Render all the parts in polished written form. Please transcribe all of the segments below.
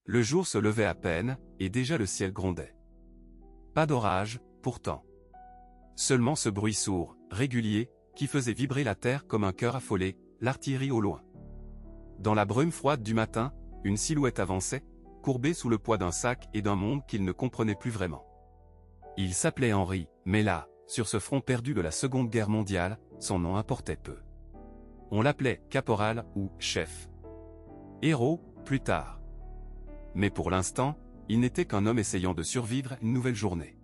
Le jour se levait à peine, et déjà le ciel grondait. Pas d'orage, pourtant. Seulement ce bruit sourd, régulier, qui faisait vibrer la terre comme un cœur affolé, l'artillerie au loin. Dans la brume froide du matin, une silhouette avançait, courbée sous le poids d'un sac et d'un monde qu'il ne comprenait plus vraiment. Il s'appelait Henri, mais là, sur ce front perdu de la Seconde Guerre mondiale, son nom importait peu. On l'appelait caporal ou chef. Héros, plus tard. Mais pour l'instant, il n'était qu'un homme essayant de survivre une nouvelle journée.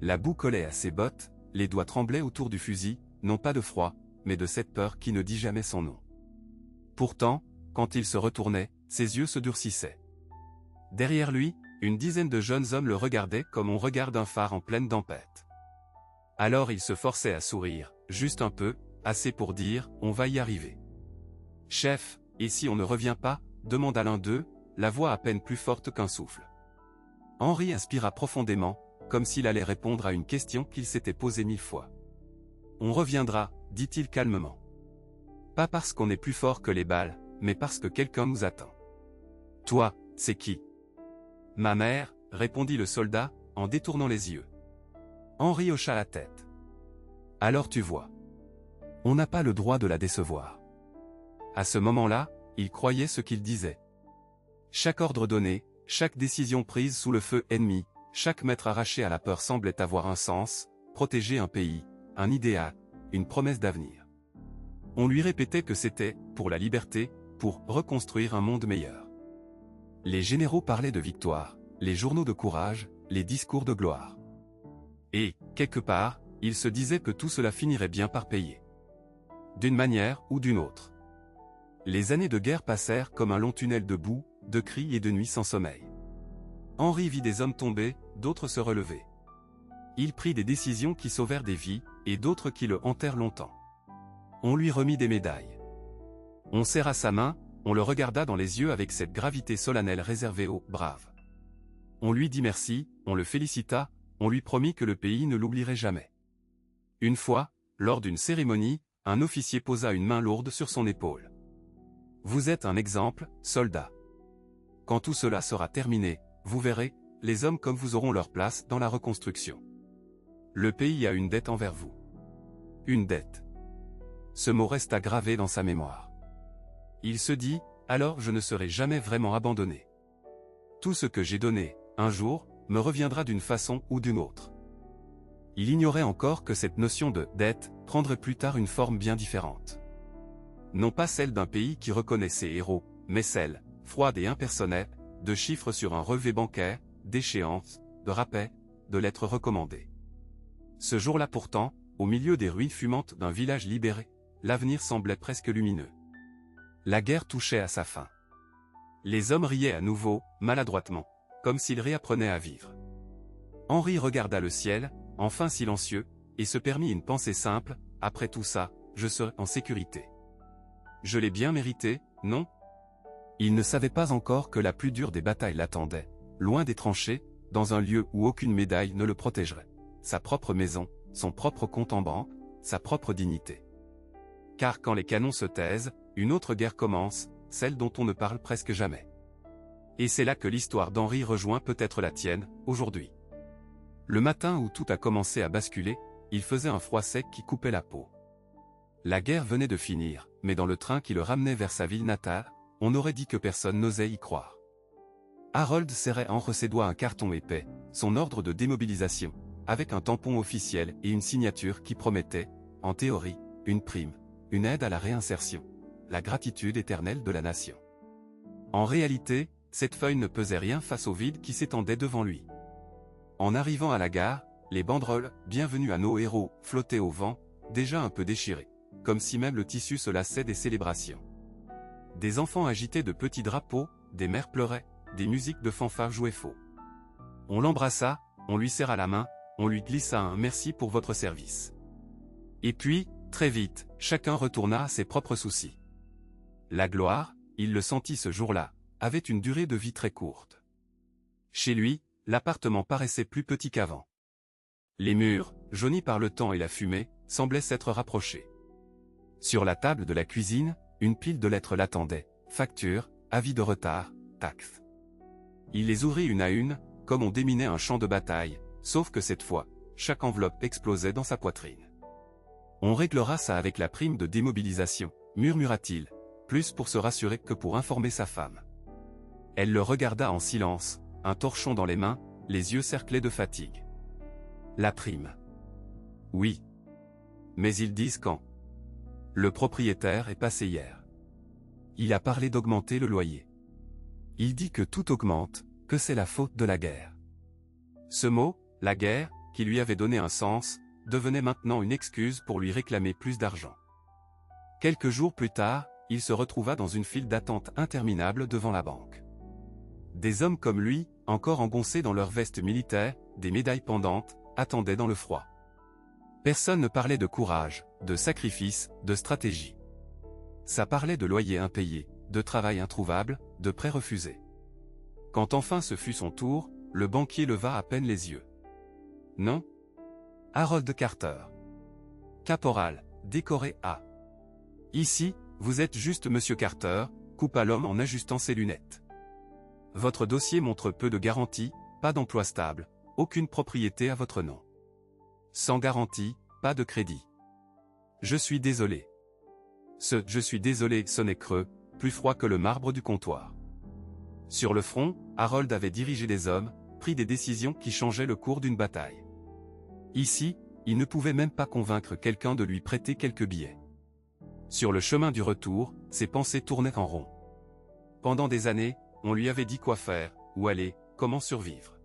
La boue collait à ses bottes, les doigts tremblaient autour du fusil, non pas de froid, mais de cette peur qui ne dit jamais son nom. Pourtant, quand il se retournait, ses yeux se durcissaient. Derrière lui, une dizaine de jeunes hommes le regardaient comme on regarde un phare en pleine tempête. Alors il se forçait à sourire, juste un peu, assez pour dire « on va y arriver ». « Chef, et si on ne revient pas ?» demanda l'un d'eux, la voix à peine plus forte qu'un souffle. Henri inspira profondément, comme s'il allait répondre à une question qu'il s'était posée 1000 fois. « On reviendra », dit-il calmement. « Pas parce qu'on est plus fort que les balles, mais parce que quelqu'un nous attend. »« Toi, c'est qui ?» ?»« Ma mère », répondit le soldat, en détournant les yeux. Henri hocha la tête. « Alors tu vois. On n'a pas le droit de la décevoir. » À ce moment-là, il croyait ce qu'il disait. Chaque ordre donné, chaque décision prise sous le feu ennemi, chaque mètre arraché à la peur semblait avoir un sens, protéger un pays, un idéal, une promesse d'avenir. On lui répétait que c'était, pour la liberté, pour reconstruire un monde meilleur. Les généraux parlaient de victoire, les journaux de courage, les discours de gloire. Et, quelque part, il se disait que tout cela finirait bien par payer. D'une manière ou d'une autre. Les années de guerre passèrent comme un long tunnel de boue, de cris et de nuits sans sommeil. Henri vit des hommes tomber, d'autres se relever. Il prit des décisions qui sauvèrent des vies, et d'autres qui le hantèrent longtemps. On lui remit des médailles. On serra sa main, on le regarda dans les yeux avec cette gravité solennelle réservée aux braves. On lui dit merci, on le félicita, on lui promit que le pays ne l'oublierait jamais. Une fois, lors d'une cérémonie, un officier posa une main lourde sur son épaule. « Vous êtes un exemple, soldat. Quand tout cela sera terminé, vous verrez, les hommes comme vous auront leur place dans la reconstruction. Le pays a une dette envers vous. Une dette. » Ce mot resta gravé dans sa mémoire. Il se dit, alors je ne serai jamais vraiment abandonné. Tout ce que j'ai donné, un jour, me reviendra d'une façon ou d'une autre. Il ignorait encore que cette notion de « dette » prendrait plus tard une forme bien différente. Non pas celle d'un pays qui reconnaît ses héros, mais celle, froide et impersonnelle, de chiffres sur un relevé bancaire, d'échéances, de rappels, de lettres recommandées. Ce jour-là pourtant, au milieu des ruines fumantes d'un village libéré, l'avenir semblait presque lumineux. La guerre touchait à sa fin. Les hommes riaient à nouveau, maladroitement, comme s'ils réapprenaient à vivre. Henri regarda le ciel, enfin silencieux, et se permit une pensée simple, après tout ça, je serai en sécurité. Je l'ai bien mérité, non? Il ne savait pas encore que la plus dure des batailles l'attendait, loin des tranchées, dans un lieu où aucune médaille ne le protégerait. Sa propre maison, son propre compte en banque, sa propre dignité. Car quand les canons se taisent, une autre guerre commence, celle dont on ne parle presque jamais. Et c'est là que l'histoire d'Henri rejoint peut-être la tienne, aujourd'hui. Le matin où tout a commencé à basculer, il faisait un froid sec qui coupait la peau. La guerre venait de finir, mais dans le train qui le ramenait vers sa ville natale, on aurait dit que personne n'osait y croire. Harold serrait entre ses doigts un carton épais, son ordre de démobilisation, avec un tampon officiel et une signature qui promettait, en théorie, une prime, une aide à la réinsertion, la gratitude éternelle de la nation. En réalité, cette feuille ne pesait rien face au vide qui s'étendait devant lui. En arrivant à la gare, les banderoles « Bienvenue à nos héros » flottaient au vent, déjà un peu déchirées, comme si même le tissu se lassait des célébrations. Des enfants agitaient de petits drapeaux, des mères pleuraient, des musiques de fanfare jouaient faux. On l'embrassa, on lui serra la main, on lui glissa un « merci pour votre service ». Et puis, très vite, chacun retourna à ses propres soucis. La gloire, il le sentit ce jour-là, avait une durée de vie très courte. Chez lui, l'appartement paraissait plus petit qu'avant. Les murs, jaunis par le temps et la fumée, semblaient s'être rapprochés. Sur la table de la cuisine, une pile de lettres l'attendait, factures, avis de retard, taxes. Il les ouvrit une à une, comme on déminait un champ de bataille, sauf que cette fois, chaque enveloppe explosait dans sa poitrine. On réglera ça avec la prime de démobilisation, murmura-t-il, plus pour se rassurer que pour informer sa femme. Elle le regarda en silence, un torchon dans les mains, les yeux cerclés de fatigue. La prime. Oui. Mais ils disent quand? Le propriétaire est passé hier. Il a parlé d'augmenter le loyer. Il dit que tout augmente, que c'est la faute de la guerre. Ce mot, la guerre, qui lui avait donné un sens, devenait maintenant une excuse pour lui réclamer plus d'argent. Quelques jours plus tard, il se retrouva dans une file d'attente interminable devant la banque. Des hommes comme lui, encore engoncés dans leurs vestes militaires, des médailles pendantes, attendaient dans le froid. Personne ne parlait de courage, de sacrifice, de stratégie. Ça parlait de loyer impayé, de travail introuvable, de prêts refusés. Quand enfin ce fut son tour, le banquier leva à peine les yeux. Non? Harold Carter. Caporal, décoré A. Ici, vous êtes juste Monsieur Carter, coupa l'homme en ajustant ses lunettes. Votre dossier montre peu de garantie, pas d'emploi stable, aucune propriété à votre nom. Sans garantie, pas de crédit. Je suis désolé. Ce « je suis désolé » sonnait creux, plus froid que le marbre du comptoir. Sur le front, Harold avait dirigé des hommes, pris des décisions qui changeaient le cours d'une bataille. Ici, il ne pouvait même pas convaincre quelqu'un de lui prêter quelques billets. Sur le chemin du retour, ses pensées tournaient en rond. Pendant des années, on lui avait dit quoi faire, où aller, comment survivre.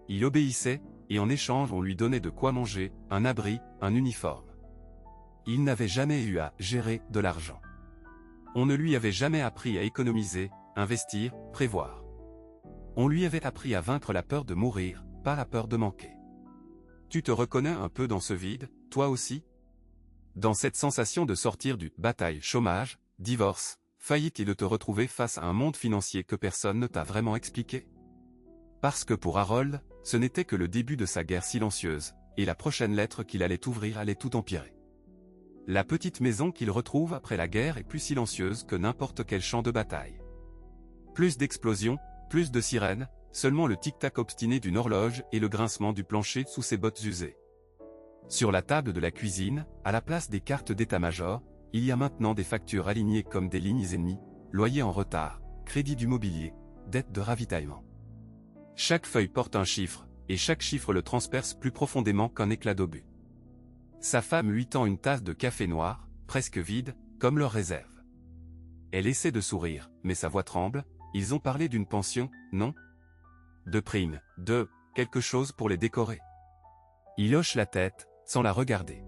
Il obéissait, et en échange on lui donnait de quoi manger, un abri, un uniforme. Il n'avait jamais eu à gérer de l'argent. On ne lui avait jamais appris à économiser, investir, prévoir. On lui avait appris à vaincre la peur de mourir, pas la peur de manquer. Tu te reconnais un peu dans ce vide, toi aussi? Dans cette sensation de sortir du « bataille, chômage, divorce, faillite » et de te retrouver face à un monde financier que personne ne t'a vraiment expliqué? Parce que pour Harold, ce n'était que le début de sa guerre silencieuse, et la prochaine lettre qu'il allait ouvrir allait tout empirer. La petite maison qu'il retrouve après la guerre est plus silencieuse que n'importe quel champ de bataille. Plus d'explosions, plus de sirènes, seulement le tic-tac obstiné d'une horloge et le grincement du plancher sous ses bottes usées. Sur la table de la cuisine, à la place des cartes d'état-major, il y a maintenant des factures alignées comme des lignes ennemies, loyer en retard, crédit du mobilier, dette de ravitaillement. Chaque feuille porte un chiffre, et chaque chiffre le transperce plus profondément qu'un éclat d'obus. Sa femme lui tend une tasse de café noir, presque vide, comme leur réserve. Elle essaie de sourire, mais sa voix tremble. Ils ont parlé d'une pension, non? De primes, de quelque chose pour les décorer. Il hoche la tête, sans la regarder.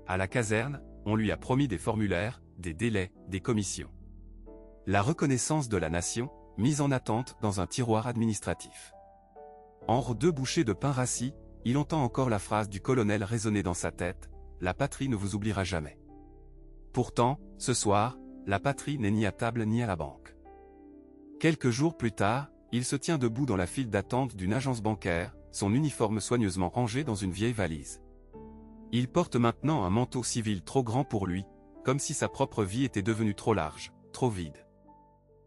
À la caserne, on lui a promis des formulaires, des délais, des commissions. La reconnaissance de la nation, mise en attente dans un tiroir administratif. Entre deux bouchées de pain rassis, il entend encore la phrase du colonel résonner dans sa tête, « La patrie ne vous oubliera jamais ». Pourtant, ce soir, la patrie n'est ni à table ni à la banque. Quelques jours plus tard, il se tient debout dans la file d'attente d'une agence bancaire, son uniforme soigneusement rangé dans une vieille valise. Il porte maintenant un manteau civil trop grand pour lui, comme si sa propre vie était devenue trop large, trop vide.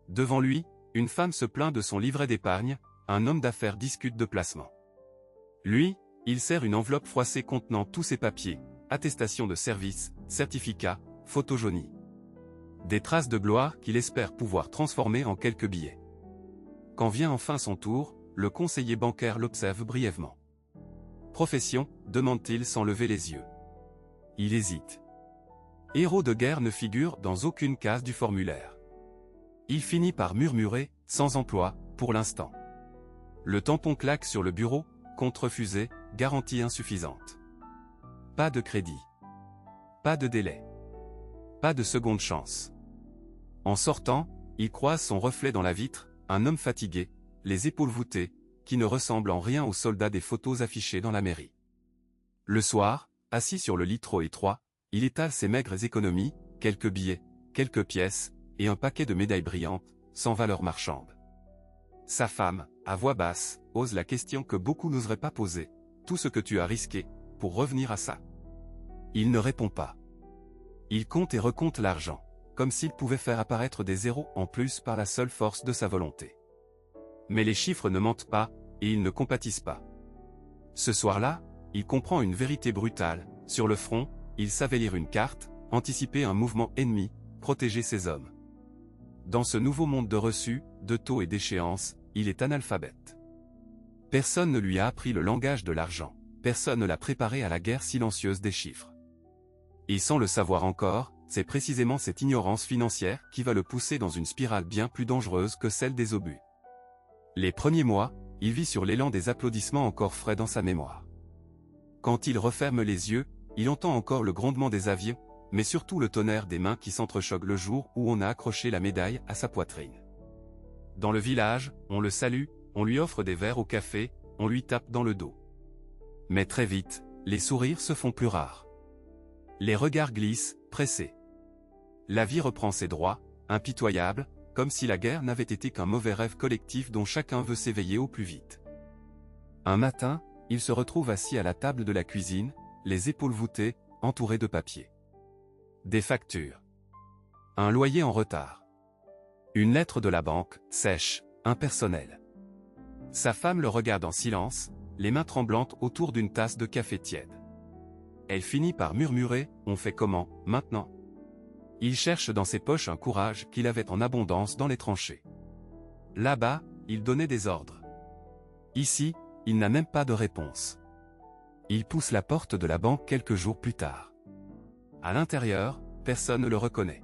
Devant lui, une femme se plaint de son livret d'épargne, un homme d'affaires discute de placement. Lui, il serre une enveloppe froissée contenant tous ses papiers, attestation de service, certificat, photo jaunie. Des traces de gloire qu'il espère pouvoir transformer en quelques billets. Quand vient enfin son tour, le conseiller bancaire l'observe brièvement. Profession, demande-t-il sans lever les yeux. Il hésite. Héros de guerre ne figure dans aucune case du formulaire. Il finit par murmurer, sans emploi, pour l'instant. Le tampon claque sur le bureau, compte refusé, garantie insuffisante. Pas de crédit. Pas de délai. Pas de seconde chance. En sortant, il croise son reflet dans la vitre, un homme fatigué, les épaules voûtées, qui ne ressemble en rien aux soldats des photos affichées dans la mairie. Le soir, assis sur le lit trop étroit, il étale ses maigres économies, quelques billets, quelques pièces, et un paquet de médailles brillantes, sans valeur marchande. Sa femme, à voix basse, ose la question que beaucoup n'oseraient pas poser. Tout ce que tu as risqué, pour revenir à ça. Il ne répond pas. Il compte et recompte l'argent, comme s'il pouvait faire apparaître des zéros en plus par la seule force de sa volonté. Mais les chiffres ne mentent pas, et ils ne compatissent pas. Ce soir-là, il comprend une vérité brutale. Sur le front, il savait lire une carte, anticiper un mouvement ennemi, protéger ses hommes. Dans ce nouveau monde de reçus, de taux et d'échéances, il est analphabète. Personne ne lui a appris le langage de l'argent. Personne ne l'a préparé à la guerre silencieuse des chiffres. Et sans le savoir encore, c'est précisément cette ignorance financière qui va le pousser dans une spirale bien plus dangereuse que celle des obus. Les premiers mois, il vit sur l'élan des applaudissements encore frais dans sa mémoire. Quand il referme les yeux, il entend encore le grondement des avions, mais surtout le tonnerre des mains qui s'entrechoquent le jour où on a accroché la médaille à sa poitrine. Dans le village, on le salue, on lui offre des verres au café, on lui tape dans le dos. Mais très vite, les sourires se font plus rares. Les regards glissent, pressés. La vie reprend ses droits, impitoyable, comme si la guerre n'avait été qu'un mauvais rêve collectif dont chacun veut s'éveiller au plus vite. Un matin, il se retrouve assis à la table de la cuisine, les épaules voûtées, entouré de papier. Des factures. Un loyer en retard. Une lettre de la banque, sèche, impersonnelle. Sa femme le regarde en silence, les mains tremblantes autour d'une tasse de café tiède. Elle finit par murmurer « On fait comment, maintenant ?» Il cherche dans ses poches un courage qu'il avait en abondance dans les tranchées. Là-bas, il donnait des ordres. Ici, il n'a même pas de réponse. Il pousse la porte de la banque quelques jours plus tard. À l'intérieur, personne ne le reconnaît.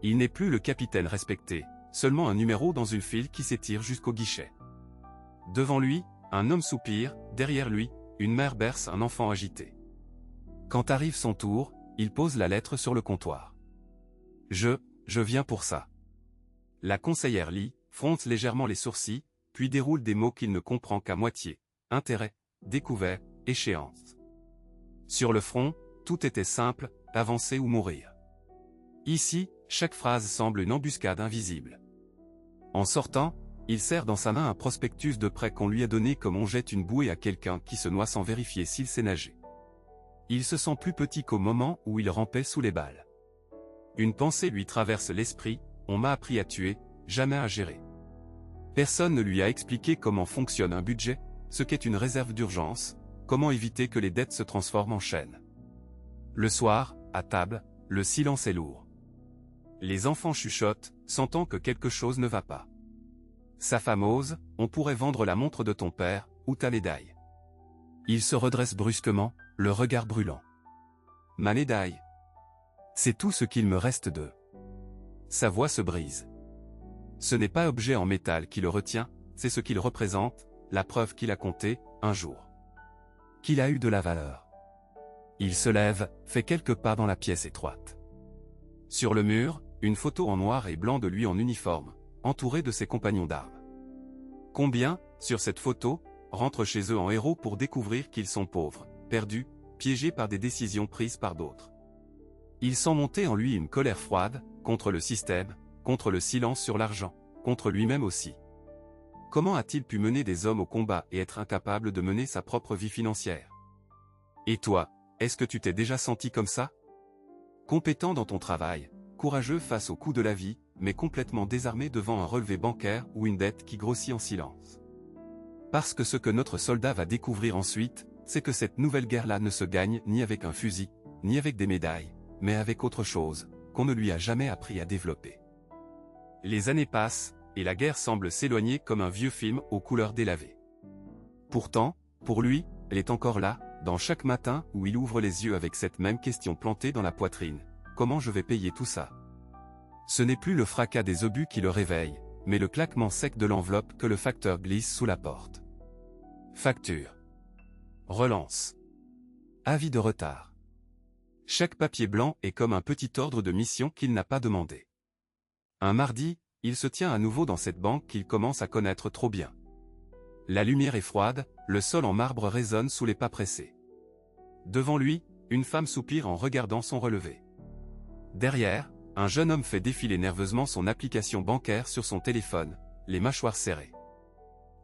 Il n'est plus le capitaine respecté, seulement un numéro dans une file qui s'étire jusqu'au guichet. Devant lui, un homme soupire, derrière lui, une mère berce un enfant agité. Quand arrive son tour, il pose la lettre sur le comptoir. Je viens pour ça. La conseillère lit, fronce légèrement les sourcils, puis déroule des mots qu'il ne comprend qu'à moitié. Intérêt, découvert, échéance. Sur le front, tout était simple, avancer ou mourir. Ici, chaque phrase semble une embuscade invisible. En sortant, il serre dans sa main un prospectus de prêt qu'on lui a donné comme on jette une bouée à quelqu'un qui se noie sans vérifier s'il sait nager. Il se sent plus petit qu'au moment où il rampait sous les balles. Une pensée lui traverse l'esprit, on m'a appris à tuer, jamais à gérer. Personne ne lui a expliqué comment fonctionne un budget, ce qu'est une réserve d'urgence, comment éviter que les dettes se transforment en chaînes. Le soir, à table, le silence est lourd. Les enfants chuchotent, sentant que quelque chose ne va pas. Sa femme ose, on pourrait vendre la montre de ton père, ou ta médaille. Il se redresse brusquement, le regard brûlant. Ma médaille. C'est tout ce qu'il me reste d'eux. Sa voix se brise. Ce n'est pas objet en métal qui le retient, c'est ce qu'il représente, la preuve qu'il a compté, un jour. Qu'il a eu de la valeur. Il se lève, fait quelques pas dans la pièce étroite. Sur le mur, une photo en noir et blanc de lui en uniforme, entouré de ses compagnons d'armes. Combien, sur cette photo, rentrent chez eux en héros pour découvrir qu'ils sont pauvres, perdus, piégés par des décisions prises par d'autres. Il sent monter en lui une colère froide, contre le système, contre le silence sur l'argent, contre lui-même aussi. Comment a-t-il pu mener des hommes au combat et être incapable de mener sa propre vie financière? Et toi, est-ce que tu t'es déjà senti comme ça? Compétent dans ton travail, courageux face aux coups de la vie, mais complètement désarmé devant un relevé bancaire ou une dette qui grossit en silence. Parce que ce que notre soldat va découvrir ensuite, c'est que cette nouvelle guerre-là ne se gagne ni avec un fusil, ni avec des médailles, mais avec autre chose, qu'on ne lui a jamais appris à développer. Les années passent, et la guerre semble s'éloigner comme un vieux film aux couleurs délavées. Pourtant, pour lui, elle est encore là, dans chaque matin où il ouvre les yeux avec cette même question plantée dans la poitrine. Comment je vais payer tout ça? Ce n'est plus le fracas des obus qui le réveille, mais le claquement sec de l'enveloppe que le facteur glisse sous la porte. Facture. Relance. Avis de retard. Chaque papier blanc est comme un petit ordre de mission qu'il n'a pas demandé. Un mardi, il se tient à nouveau dans cette banque qu'il commence à connaître trop bien. La lumière est froide, le sol en marbre résonne sous les pas pressés. Devant lui, une femme soupire en regardant son relevé. Derrière, un jeune homme fait défiler nerveusement son application bancaire sur son téléphone, les mâchoires serrées.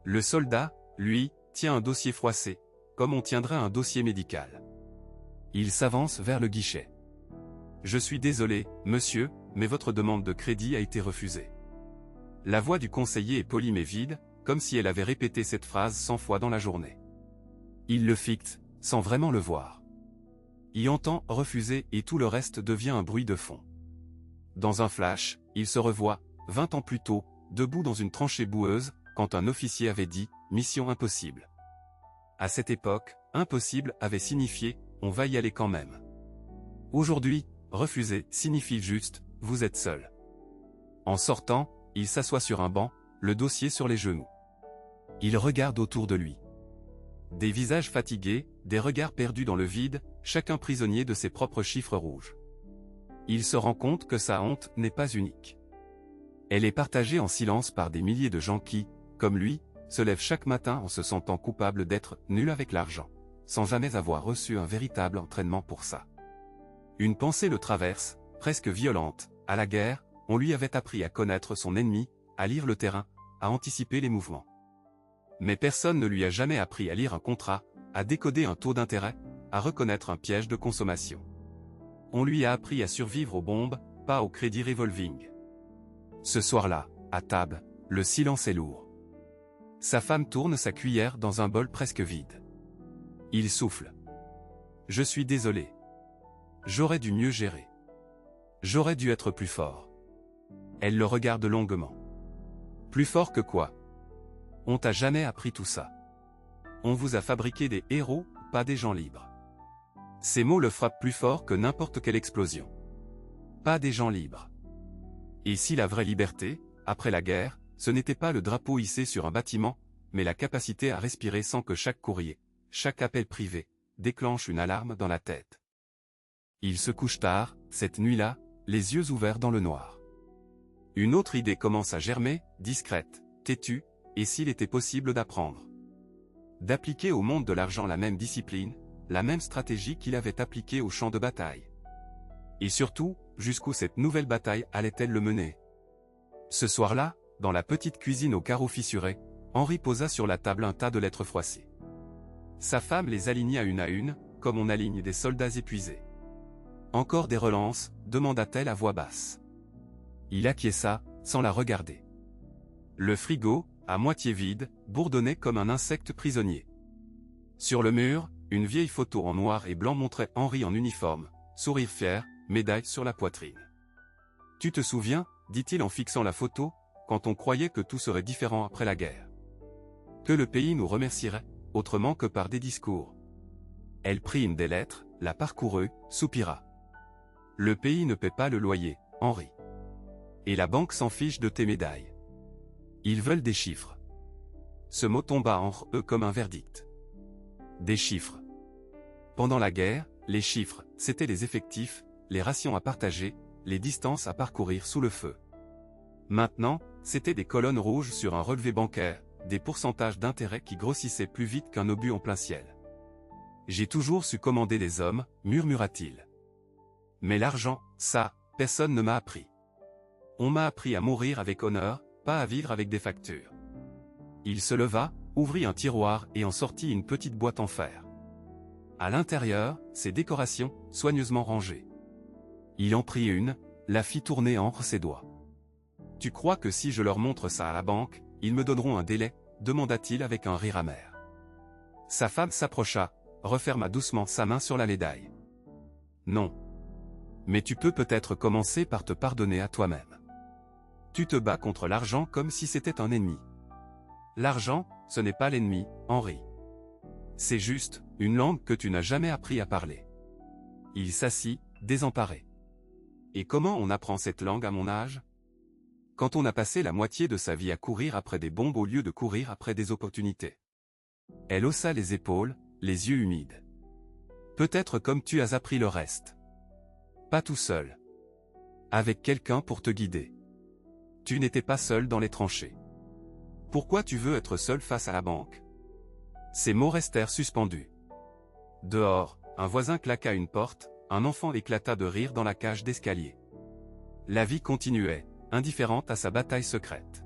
Le soldat, lui, tient un dossier froissé, comme on tiendrait un dossier médical. Il s'avance vers le guichet. « Je suis désolé, monsieur, mais votre demande de crédit a été refusée. » La voix du conseiller est polie mais vide, comme si elle avait répété cette phrase 100 fois dans la journée. Il le fixe, sans vraiment le voir. Y entend refuser et tout le reste devient un bruit de fond. Dans un flash, il se revoit, 20 ans plus tôt, debout dans une tranchée boueuse, quand un officier avait dit « mission impossible ». À cette époque, impossible avait signifié « on va y aller quand même ». Aujourd'hui, refuser signifie juste « vous êtes seul ». En sortant, il s'assoit sur un banc, le dossier sur les genoux. Il regarde autour de lui. Des visages fatigués, des regards perdus dans le vide, chacun prisonnier de ses propres chiffres rouges. Il se rend compte que sa honte n'est pas unique. Elle est partagée en silence par des milliers de gens qui, comme lui, se lèvent chaque matin en se sentant coupables d'être nuls avec l'argent, sans jamais avoir reçu un véritable entraînement pour ça. Une pensée le traverse, presque violente. À la guerre, on lui avait appris à connaître son ennemi, à lire le terrain, à anticiper les mouvements. Mais personne ne lui a jamais appris à lire un contrat, à décoder un taux d'intérêt, à reconnaître un piège de consommation. On lui a appris à survivre aux bombes, pas au crédit revolving. Ce soir-là, à table, le silence est lourd. Sa femme tourne sa cuillère dans un bol presque vide. Il souffle. « Je suis désolé. J'aurais dû mieux gérer. J'aurais dû être plus fort. » Elle le regarde longuement. « Plus fort que quoi ? On t'a jamais appris tout ça. On vous a fabriqué des héros, pas des gens libres. » Ces mots le frappent plus fort que n'importe quelle explosion. Pas des gens libres. Et si la vraie liberté, après la guerre, ce n'était pas le drapeau hissé sur un bâtiment, mais la capacité à respirer sans que chaque courrier, chaque appel privé, déclenche une alarme dans la tête. Il se couche tard, cette nuit-là, les yeux ouverts dans le noir. Une autre idée commence à germer, discrète, têtue, et s'il était possible d'apprendre. D'appliquer au monde de l'argent la même discipline, la même stratégie qu'il avait appliquée au champ de bataille. Et surtout, jusqu'où cette nouvelle bataille allait-elle le mener ? Ce soir-là, dans la petite cuisine aux carreaux fissurés, Henri posa sur la table un tas de lettres froissées. Sa femme les aligna une à une, comme on aligne des soldats épuisés. « Encore des relances ?» demanda-t-elle à voix basse. Il acquiesça, sans la regarder. Le frigo, à moitié vide, bourdonnait comme un insecte prisonnier. Sur le mur, une vieille photo en noir et blanc montrait Henri en uniforme, sourire fier, médaille sur la poitrine. « Tu te souviens ?» dit-il en fixant la photo, quand on croyait que tout serait différent après la guerre. Que le pays nous remercierait, autrement que par des discours. Elle prit une des lettres, la parcourut, soupira. Le pays ne paie pas le loyer, Henri. Et la banque s'en fiche de tes médailles. Ils veulent des chiffres. Ce mot tomba en eux comme un verdict. Des chiffres. Pendant la guerre, les chiffres, c'était les effectifs, les rations à partager, les distances à parcourir sous le feu. Maintenant, c'était des colonnes rouges sur un relevé bancaire, des pourcentages d'intérêt qui grossissaient plus vite qu'un obus en plein ciel. J'ai toujours su commander des hommes, murmura-t-il. Mais l'argent, ça, personne ne m'a appris. On m'a appris à mourir avec honneur, pas à vivre avec des factures. Il se leva, ouvrit un tiroir et en sortit une petite boîte en fer. À l'intérieur, ses décorations, soigneusement rangées. Il en prit une, la fit tourner entre ses doigts. « Tu crois que si je leur montre ça à la banque, ils me donneront un délai ?» demanda-t-il avec un rire amer. Sa femme s'approcha, referma doucement sa main sur la médaille. « Non. Mais tu peux peut-être commencer par te pardonner à toi-même. Tu te bats contre l'argent comme si c'était un ennemi. L'argent, ce n'est pas l'ennemi, Henri. C'est juste, une langue que tu n'as jamais appris à parler. » Il s'assit, désemparé. « Et comment on apprend cette langue à mon âge ? Quand on a passé la moitié de sa vie à courir après des bombes au lieu de courir après des opportunités. » Elle haussa les épaules, les yeux humides. « Peut-être comme tu as appris le reste. Pas tout seul. Avec quelqu'un pour te guider. Tu n'étais pas seul dans les tranchées. Pourquoi tu veux être seul face à la banque ? » Ces mots restèrent suspendus. Dehors, un voisin claqua une porte, un enfant éclata de rire dans la cage d'escalier. La vie continuait, indifférente à sa bataille secrète.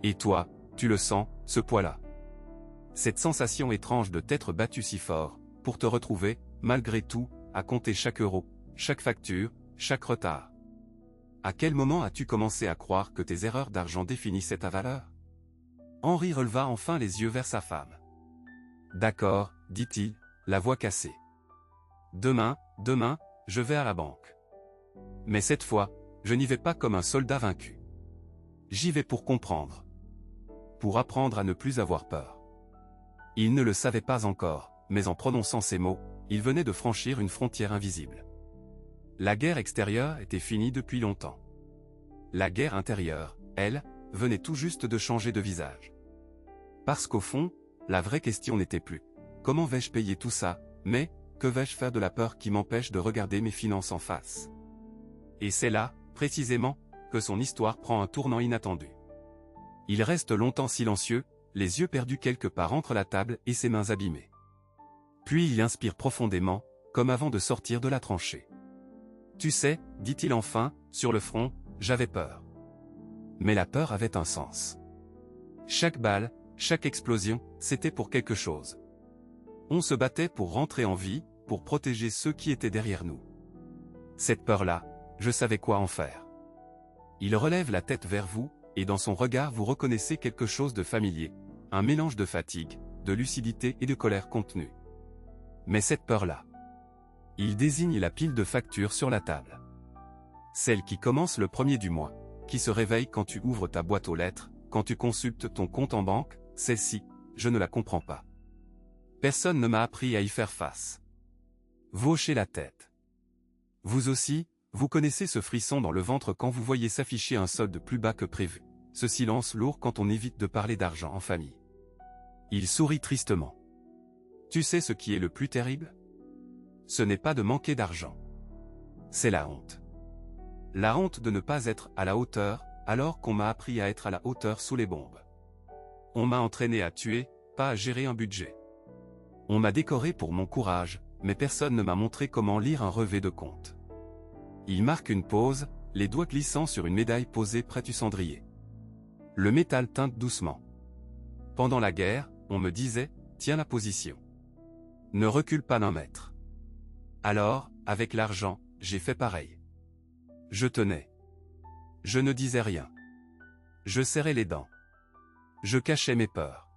Et toi, tu le sens, ce poids-là. Cette sensation étrange de t'être battu si fort, pour te retrouver, malgré tout, à compter chaque euro, chaque facture, chaque retard. À quel moment as-tu commencé à croire que tes erreurs d'argent définissaient ta valeur ? Henri releva enfin les yeux vers sa femme. D'accord, dit-il, la voix cassée. Demain, je vais à la banque. Mais cette fois, je n'y vais pas comme un soldat vaincu. J'y vais pour comprendre. Pour apprendre à ne plus avoir peur. Il ne le savait pas encore, mais en prononçant ces mots, il venait de franchir une frontière invisible. La guerre extérieure était finie depuis longtemps. La guerre intérieure, elle, venait tout juste de changer de visage. Parce qu'au fond, la vraie question n'était plus « Comment vais-je payer tout ça ?» mais « Que vais-je faire de la peur qui m'empêche de regarder mes finances en face ?» Et c'est là, précisément, que son histoire prend un tournant inattendu. Il reste longtemps silencieux, les yeux perdus quelque part entre la table et ses mains abîmées. Puis il inspire profondément, comme avant de sortir de la tranchée. « Tu sais, dit-il enfin, sur le front, j'avais peur. Mais la peur avait un sens. Chaque balle, chaque explosion, c'était pour quelque chose. On se battait pour rentrer en vie, pour protéger ceux qui étaient derrière nous. Cette peur-là, je savais quoi en faire. » Il relève la tête vers vous, et dans son regard vous reconnaissez quelque chose de familier, un mélange de fatigue, de lucidité et de colère contenue. Mais cette peur-là. Il désigne la pile de factures sur la table. Celle qui commence le 1er du mois, qui se réveille quand tu ouvres ta boîte aux lettres, quand tu consultes ton compte en banque, celle-ci, je ne la comprends pas. Personne ne m'a appris à y faire face. Vous hochez la tête. Vous aussi, vous connaissez ce frisson dans le ventre quand vous voyez s'afficher un solde plus bas que prévu, ce silence lourd quand on évite de parler d'argent en famille. Il sourit tristement. Tu sais ce qui est le plus terrible ? Ce n'est pas de manquer d'argent. C'est la honte. La honte de ne pas être à la hauteur, alors qu'on m'a appris à être à la hauteur sous les bombes. On m'a entraîné à tuer, pas à gérer un budget. On m'a décoré pour mon courage, mais personne ne m'a montré comment lire un relevé de compte. Il marque une pause, les doigts glissant sur une médaille posée près du cendrier. Le métal teinte doucement. Pendant la guerre, on me disait, tiens la position. Ne recule pas d'un mètre. Alors, avec l'argent, j'ai fait pareil. Je tenais. Je ne disais rien. Je serrais les dents. Je cachais mes peurs.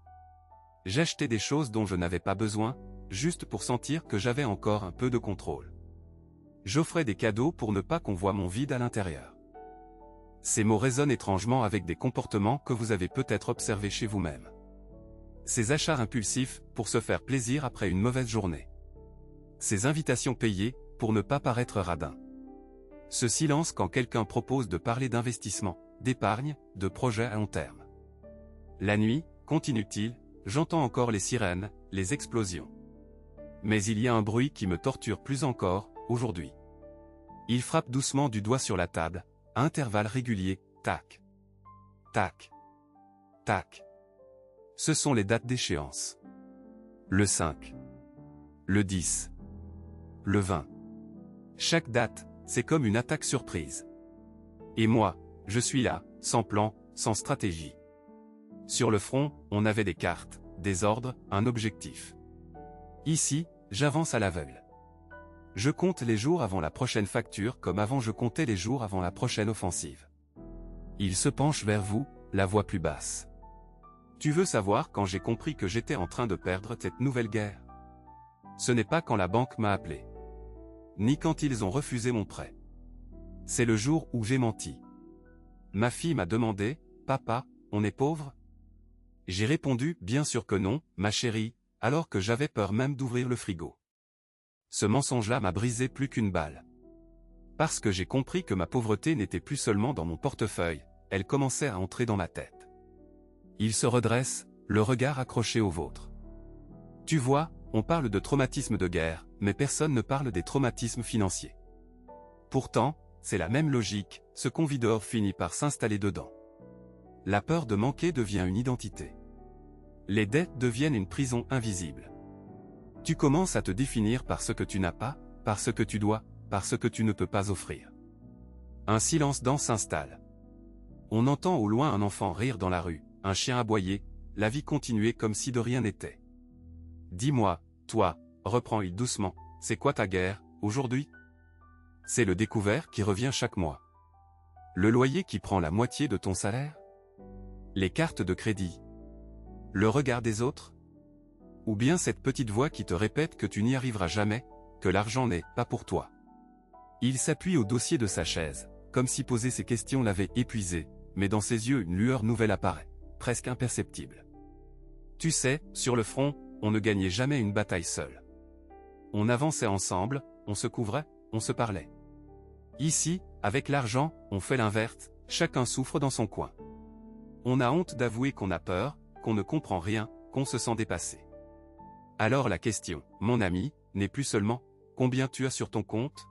J'achetais des choses dont je n'avais pas besoin, juste pour sentir que j'avais encore un peu de contrôle. J'offrais des cadeaux pour ne pas qu'on voie mon vide à l'intérieur. Ces mots résonnent étrangement avec des comportements que vous avez peut-être observés chez vous-même. Ces achats impulsifs pour se faire plaisir après une mauvaise journée. Ces invitations payées pour ne pas paraître radin. Ce silence quand quelqu'un propose de parler d'investissement, d'épargne, de projets à long terme. La nuit, continue-t-il, j'entends encore les sirènes, les explosions. Mais il y a un bruit qui me torture plus encore, aujourd'hui. Il frappe doucement du doigt sur la table, à intervalles réguliers, tac. Tac. Tac. Ce sont les dates d'échéance. Le 5. Le 10. Le 20. Chaque date, c'est comme une attaque surprise. Et moi, je suis là, sans plan, sans stratégie. Sur le front, on avait des cartes, des ordres, un objectif. Ici, j'avance à l'aveugle. Je compte les jours avant la prochaine facture comme avant je comptais les jours avant la prochaine offensive. Il se penche vers vous, la voix plus basse. Tu veux savoir quand j'ai compris que j'étais en train de perdre cette nouvelle guerre ? Ce n'est pas quand la banque m'a appelé. Ni quand ils ont refusé mon prêt. C'est le jour où j'ai menti. Ma fille m'a demandé, « Papa, on est pauvre ?» J'ai répondu, « Bien sûr que non, ma chérie », alors que j'avais peur même d'ouvrir le frigo. Ce mensonge-là m'a brisé plus qu'une balle. Parce que j'ai compris que ma pauvreté n'était plus seulement dans mon portefeuille, elle commençait à entrer dans ma tête. Il se redresse, le regard accroché au vôtre. Tu vois, on parle de traumatisme de guerre, mais personne ne parle des traumatismes financiers. Pourtant, c'est la même logique, ce qu'on vit dehors finit par s'installer dedans. La peur de manquer devient une identité. Les dettes deviennent une prison invisible. Tu commences à te définir par ce que tu n'as pas, par ce que tu dois, par ce que tu ne peux pas offrir. Un silence dense s'installe. On entend au loin un enfant rire dans la rue, un chien aboyer, la vie continuer comme si de rien n'était. Dis-moi, toi, reprend-il doucement, c'est quoi ta guerre, aujourd'hui ? C'est le découvert qui revient chaque mois. Le loyer qui prend la moitié de ton salaire ? Les cartes de crédit. Le regard des autres? Ou bien cette petite voix qui te répète que tu n'y arriveras jamais, que l'argent n'est pas pour toi? Il s'appuie au dossier de sa chaise, comme si poser ces questions l'avait épuisé, mais dans ses yeux une lueur nouvelle apparaît, presque imperceptible. Tu sais, sur le front, on ne gagnait jamais une bataille seul. On avançait ensemble, on se couvrait, on se parlait. Ici, avec l'argent, on fait l'inverse, chacun souffre dans son coin. On a honte d'avouer qu'on a peur, qu'on ne comprend rien, qu'on se sent dépassé. Alors la question, mon ami, n'est plus seulement « Combien tu as sur ton compte ?»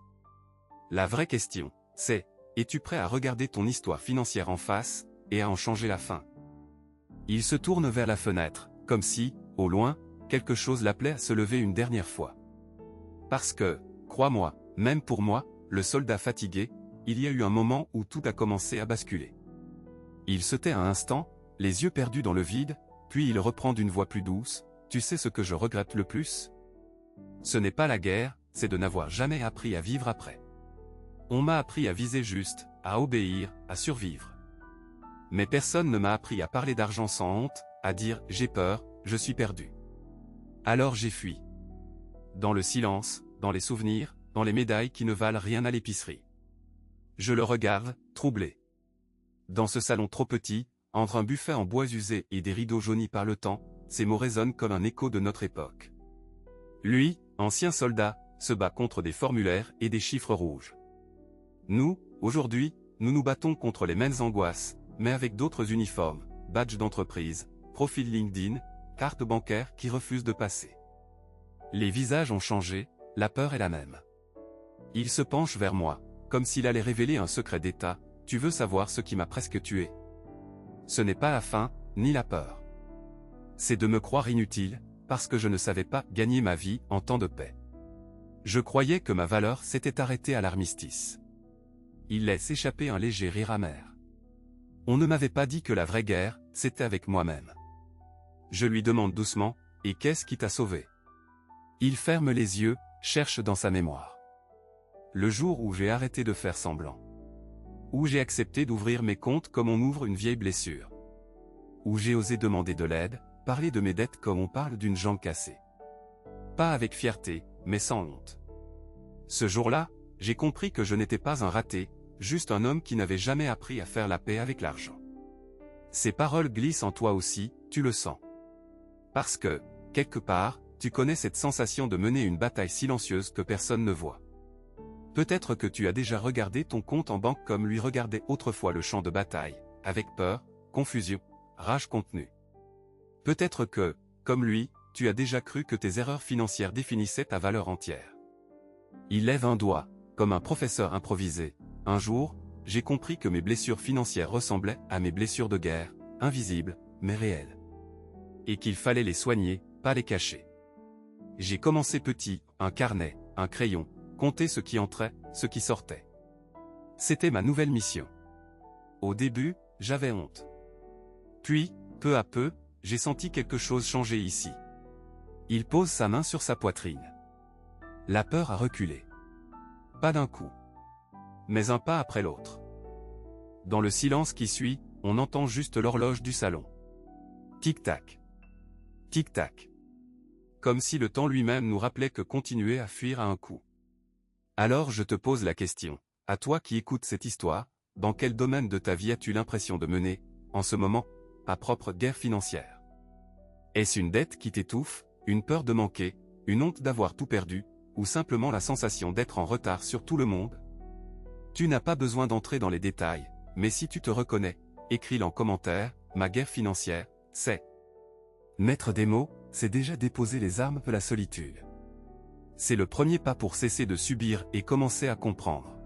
La vraie question, c'est « Es-tu prêt à regarder ton histoire financière en face, et à en changer la fin ?» Il se tourne vers la fenêtre, comme si, au loin, quelque chose l'appelait à se lever une dernière fois. Parce que, crois-moi, même pour moi, le soldat fatigué, il y a eu un moment où tout a commencé à basculer. Il se tait un instant, les yeux perdus dans le vide, puis il reprend d'une voix plus douce, « Tu sais ce que je regrette le plus? Ce n'est pas la guerre, c'est de n'avoir jamais appris à vivre après. On m'a appris à viser juste, à obéir, à survivre. Mais personne ne m'a appris à parler d'argent sans honte, à dire « j'ai peur, je suis perdu ». Alors j'ai fui. Dans le silence, dans les souvenirs, dans les médailles qui ne valent rien à l'épicerie. Je le regarde, troublé. Dans ce salon trop petit, entre un buffet en bois usé et des rideaux jaunis par le temps, ces mots résonnent comme un écho de notre époque. Lui, ancien soldat, se bat contre des formulaires et des chiffres rouges. Nous, aujourd'hui, nous nous battons contre les mêmes angoisses, mais avec d'autres uniformes, badges d'entreprise, profil LinkedIn, cartes bancaires qui refusent de passer. Les visages ont changé, la peur est la même. Il se penche vers moi, comme s'il allait révéler un secret d'État. Tu veux savoir ce qui m'a presque tué? Ce n'est pas la faim, ni la peur. C'est de me croire inutile, parce que je ne savais pas gagner ma vie en temps de paix. Je croyais que ma valeur s'était arrêtée à l'armistice. Il laisse échapper un léger rire amer. On ne m'avait pas dit que la vraie guerre, c'était avec moi-même. Je lui demande doucement, et qu'est-ce qui t'a sauvé? Il ferme les yeux, cherche dans sa mémoire. Le jour où j'ai arrêté de faire semblant. Où j'ai accepté d'ouvrir mes comptes comme on ouvre une vieille blessure. Où j'ai osé demander de l'aide, parler de mes dettes comme on parle d'une jambe cassée. Pas avec fierté, mais sans honte. Ce jour-là, j'ai compris que je n'étais pas un raté, juste un homme qui n'avait jamais appris à faire la paix avec l'argent. Ces paroles glissent en toi aussi, tu le sens. Parce que, quelque part, tu connais cette sensation de mener une bataille silencieuse que personne ne voit. Peut-être que tu as déjà regardé ton compte en banque comme lui regardait autrefois le champ de bataille, avec peur, confusion, rage contenue. Peut-être que, comme lui, tu as déjà cru que tes erreurs financières définissaient ta valeur entière. Il lève un doigt, comme un professeur improvisé. Un jour, j'ai compris que mes blessures financières ressemblaient à mes blessures de guerre, invisibles, mais réelles. Et qu'il fallait les soigner, pas les cacher. J'ai commencé petit, un carnet, un crayon, compter ce qui entrait, ce qui sortait. C'était ma nouvelle mission. Au début, j'avais honte. Puis, peu à peu, j'ai senti quelque chose changer ici. Il pose sa main sur sa poitrine. La peur a reculé. Pas d'un coup. Mais un pas après l'autre. Dans le silence qui suit, on entend juste l'horloge du salon. Tic-tac. Tic-tac. Comme si le temps lui-même nous rappelait que continuer à fuir a un coût. Alors je te pose la question, à toi qui écoutes cette histoire, dans quel domaine de ta vie as-tu l'impression de mener, en ce moment, ta propre guerre financière? Est-ce une dette qui t'étouffe, une peur de manquer, une honte d'avoir tout perdu, ou simplement la sensation d'être en retard sur tout le monde? Tu n'as pas besoin d'entrer dans les détails, mais si tu te reconnais, écris-le en commentaire. Ma guerre financière, c'est... Mettre des mots, c'est déjà déposer les armes de la solitude. C'est le premier pas pour cesser de subir et commencer à comprendre.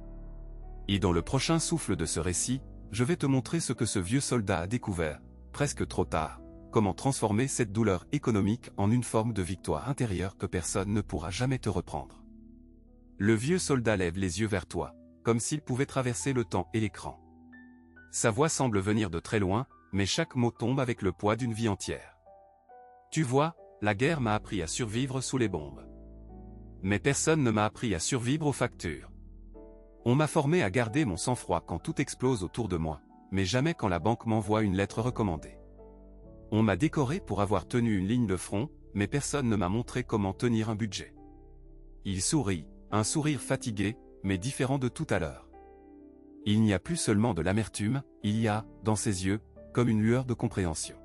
Et dans le prochain souffle de ce récit, je vais te montrer ce que ce vieux soldat a découvert, presque trop tard, comment transformer cette douleur économique en une forme de victoire intérieure que personne ne pourra jamais te reprendre. Le vieux soldat lève les yeux vers toi, comme s'il pouvait traverser le temps et l'écran. Sa voix semble venir de très loin, mais chaque mot tombe avec le poids d'une vie entière. Tu vois, la guerre m'a appris à survivre sous les bombes. Mais personne ne m'a appris à survivre aux factures. On m'a formé à garder mon sang-froid quand tout explose autour de moi, mais jamais quand la banque m'envoie une lettre recommandée. On m'a décoré pour avoir tenu une ligne de front, mais personne ne m'a montré comment tenir un budget. Il sourit, un sourire fatigué, mais différent de tout à l'heure. Il n'y a plus seulement de l'amertume, il y a, dans ses yeux, comme une lueur de compréhension.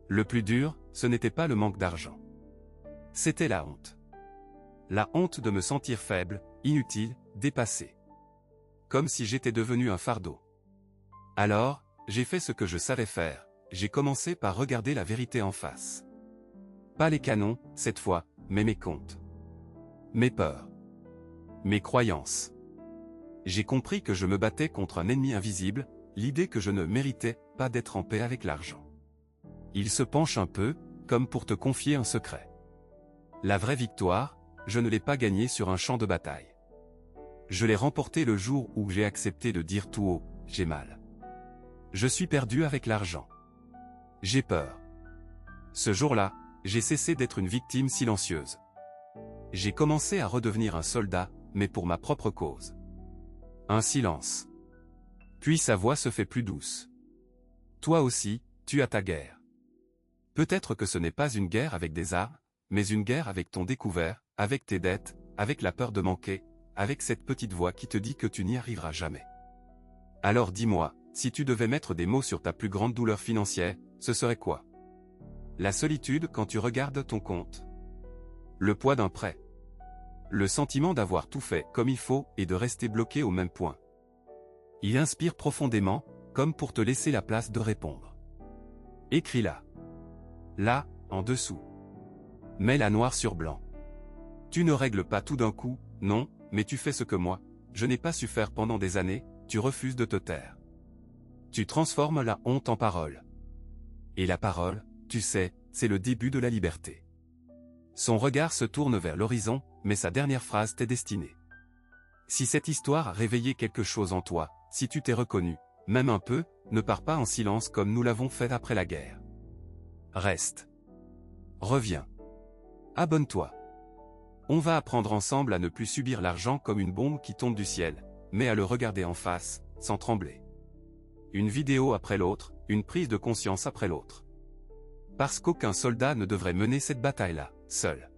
Le plus dur, ce n'était pas le manque d'argent. C'était la honte. La honte de me sentir faible, inutile, dépassé. Comme si j'étais devenu un fardeau. Alors, j'ai fait ce que je savais faire, j'ai commencé par regarder la vérité en face. Pas les canons, cette fois, mais mes comptes. Mes peurs. Mes croyances. J'ai compris que je me battais contre un ennemi invisible, l'idée que je ne méritais pas d'être en paix avec l'argent. Il se penche un peu, comme pour te confier un secret. La vraie victoire, je ne l'ai pas gagnée sur un champ de bataille. Je l'ai remportée le jour où j'ai accepté de dire tout haut, j'ai mal. Je suis perdu avec l'argent. J'ai peur. Ce jour-là, j'ai cessé d'être une victime silencieuse. J'ai commencé à redevenir un soldat, mais pour ma propre cause. Un silence. Puis sa voix se fait plus douce. Toi aussi, tu as ta guerre. Peut-être que ce n'est pas une guerre avec des armes, mais une guerre avec ton découvert, avec tes dettes, avec la peur de manquer, avec cette petite voix qui te dit que tu n'y arriveras jamais. Alors dis-moi, si tu devais mettre des mots sur ta plus grande douleur financière, ce serait quoi? La solitude quand tu regardes ton compte. Le poids d'un prêt. Le sentiment d'avoir tout fait comme il faut et de rester bloqué au même point. Il inspire profondément, comme pour te laisser la place de répondre. Écris-la. Là, en dessous. Mets-la noir sur blanc. Tu ne règles pas tout d'un coup, non, mais tu fais ce que moi, je n'ai pas su faire pendant des années, tu refuses de te taire. Tu transformes la honte en parole. Et la parole, tu sais, c'est le début de la liberté. Son regard se tourne vers l'horizon, mais sa dernière phrase t'est destinée. Si cette histoire a réveillé quelque chose en toi, si tu t'es reconnu, même un peu, ne pars pas en silence comme nous l'avons fait après la guerre. Reste. Reviens. Abonne-toi. On va apprendre ensemble à ne plus subir l'argent comme une bombe qui tombe du ciel, mais à le regarder en face, sans trembler. Une vidéo après l'autre, une prise de conscience après l'autre. Parce qu'aucun soldat ne devrait mener cette bataille-là, seul.